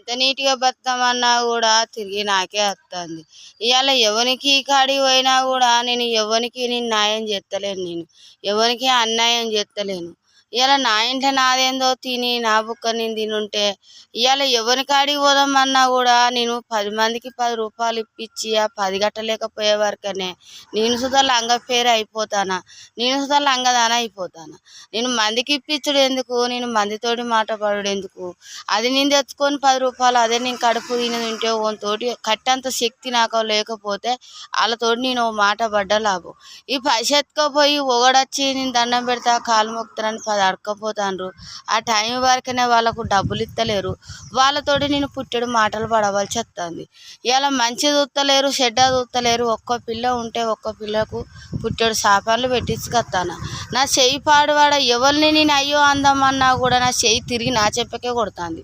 ఎంత నీట్గా బతామన్నా కూడా తిరిగి నాకే వస్తుంది. ఇవాళ ఎవరికి కాడికి పోయినా కూడా నేను న్యాయం చేస్తలేను, నేను ఎవరికి అన్యాయం చేస్తలేను. ఇవాళ నా ఇంట్లో నాదేందో తిని నా బుక్క నేను తినుంటే ఇవాళ ఎవరి కాడికి పోదామన్నా కూడా నేను 10 మందికి 10 రూపాయలు ఇప్పించి ఆ 10 గట్టలేకపోయే వరకనే నేను సుధా లంగ పేరు అయిపోతానా, నేను సుధా లంగదాన అయిపోతానా. నేను మందికి ఇప్పించుడు ఎందుకు, నేను మందితోటి మాట పడుడు ఎందుకు? అది నేను తెచ్చుకొని 10 రూపాయలు అదే నేను కడుపు తింటే తోటి కట్టంత శక్తి నాకు లేకపోతే వాళ్ళతోటి నేను మాట పడ్డ లాభం. ఈ పైస ఎత్తుకపోయి ఒకడొచ్చి నేను దండం పెడతా కాలు మొక్కుతానని 10 అడకపోతాండ్రు. ఆ టైం వరకనే వాళ్ళకు డబ్బులు ఇస్తలేరు, వాళ్ళతోటి నేను పుట్టెడు మాటలు పడవలసి వస్తుంది. ఇలా మంచి చూస్తలేరు, చెడ్డ చూస్తలేరు. ఒక్క పిల్ల ఉంటే ఒక్క పిల్లకు పుట్టెడు శాపాలు పెట్టించుకొస్తాను. నా చెయ్యి పాడువాడ ఎవరిని నేను అయ్యో అందమన్నా కూడా నా చెయ్యి తిరిగి నా చెప్పకే కొడుతుంది.